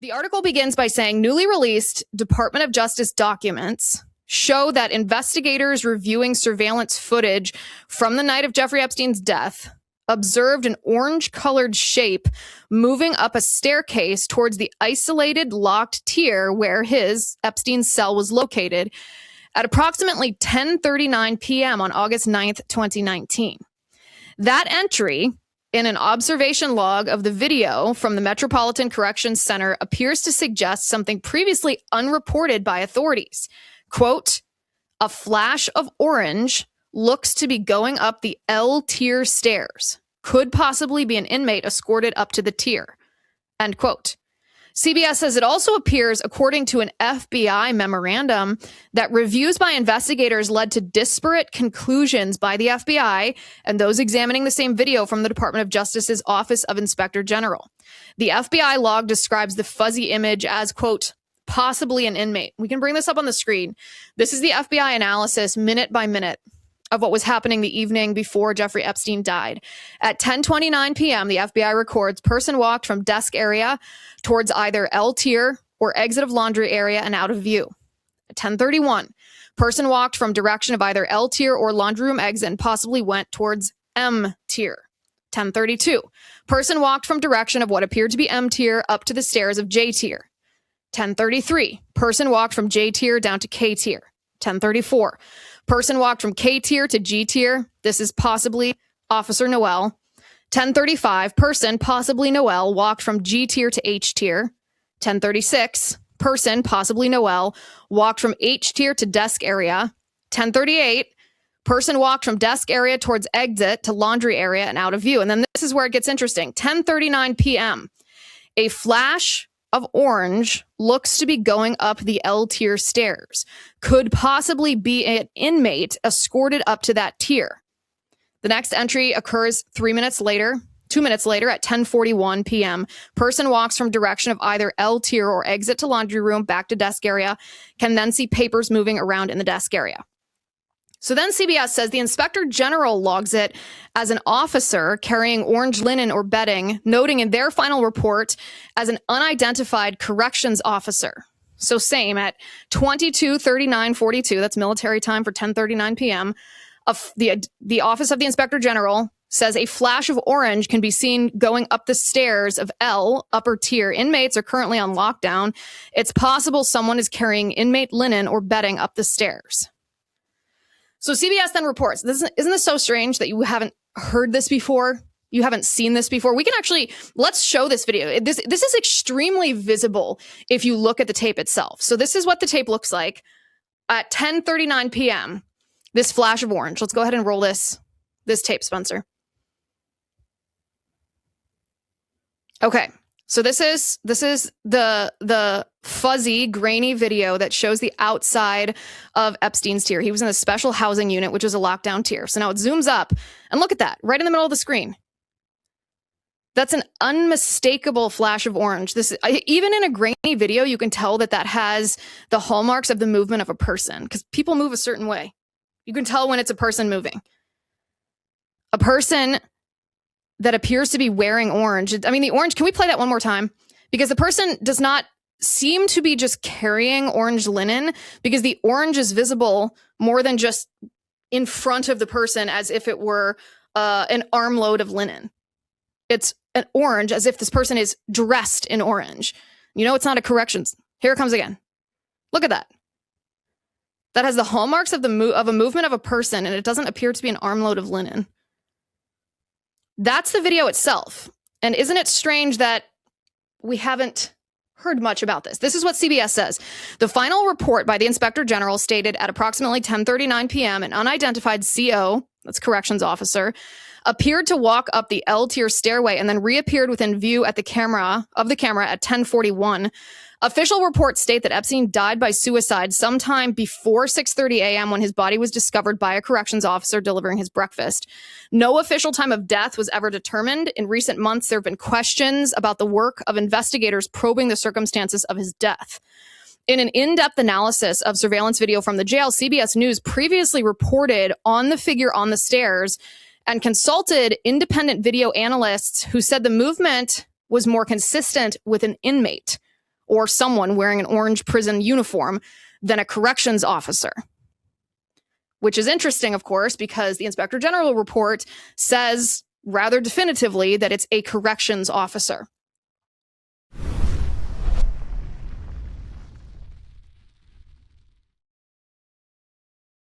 The article begins by saying newly released Department of Justice documents show that investigators reviewing surveillance footage from the night of Jeffrey Epstein's death observed an orange-colored shape moving up a staircase towards the isolated locked tier where Epstein's cell was located at approximately 10:39 p.m. on August 9th, 2019. That entry in an observation log of the video from the Metropolitan Corrections Center appears to suggest something previously unreported by authorities. Quote, a flash of orange looks to be going up the L tier stairs. Could possibly be an inmate escorted up to the tier. End quote. CBS says it also appears, according to an FBI memorandum, that reviews by investigators led to disparate conclusions by the FBI and those examining the same video from the Department of Justice's Office of Inspector General. The FBI log describes the fuzzy image as, quote, possibly an inmate. We can bring this up on the screen. This is the FBI analysis minute by minute of what was happening the evening before Jeffrey Epstein died. At 10:29 p.m., the FBI records person walked from desk area towards either L tier or exit of laundry area and out of view. At 10:31, person walked from direction of either L tier or laundry room exit and possibly went towards M tier. 10:32, person walked from direction of what appeared to be M tier up to the stairs of J tier. 10:33, person walked from J tier down to K tier. 10:34, person walked from K tier to G tier. This is possibly Officer Noel. 10:35, person, possibly Noel, walked from G tier to H tier. 10:36, person, possibly Noel, walked from H tier to desk area. 10:38, person walked from desk area towards exit to laundry area and out of view. And then this is where it gets interesting. 10:39 p.m., a flash of orange looks to be going up the L tier stairs. Could possibly be an inmate escorted up to that tier. The next entry occurs 2 minutes later at 10:41 p.m. Person walks from direction of either L tier or exit to laundry room back to desk area, can then see papers moving around in the desk area. So then CBS says the Inspector General logs it as an officer carrying orange linen or bedding, noting in their final report as an unidentified corrections officer. So same at 22:39:42, that's military time for 10:39 p.m., the Office of the Inspector General says a flash of orange can be seen going up the stairs of L, upper tier. Inmates are currently on lockdown. It's possible someone is carrying inmate linen or bedding up the stairs. So CBS then reports, isn't this so strange that you haven't heard this before? You haven't seen this before? We can actually, let's show this video. This is extremely visible if you look at the tape itself. So this is what the tape looks like at 10:39 p.m., this flash of orange. Let's go ahead and roll this tape, Spencer. Okay. So this is the fuzzy, grainy video that shows the outside of Epstein's tier. He was in a special housing unit, which is a lockdown tier. So now it zooms up, and look at that, right in the middle of the screen. That's an unmistakable flash of orange. Even in a grainy video, you can tell that has the hallmarks of the movement of a person, because people move a certain way. You can tell when it's a person moving. A person that appears to be wearing orange. I mean, the orange, can we play that one more time? Because the person does not seem to be just carrying orange linen, because the orange is visible more than just in front of the person as if it were an armload of linen. It's an orange as if this person is dressed in orange. You know, it's not a corrections. Here it comes again. Look at that. That has the hallmarks of a movement of a person, and it doesn't appear to be an armload of linen. That's the video itself. And isn't it strange that we haven't heard much about this? This is what CBS says. The final report by the Inspector General stated at approximately 10:39 p.m., an unidentified CO, that's corrections officer, appeared to walk up the L tier stairway and then reappeared within view at the camera at 10:41. Official reports state that Epstein died by suicide sometime before 6:30 a.m. when his body was discovered by a corrections officer delivering his breakfast. No official time of death was ever determined. In recent months, there have been questions about the work of investigators probing the circumstances of his death. In an in-depth analysis of surveillance video from the jail, CBS News previously reported on the figure on the stairs and consulted independent video analysts who said the movement was more consistent with an inmate or someone wearing an orange prison uniform than a corrections officer. Which is interesting, of course, because the Inspector General report says rather definitively that it's a corrections officer.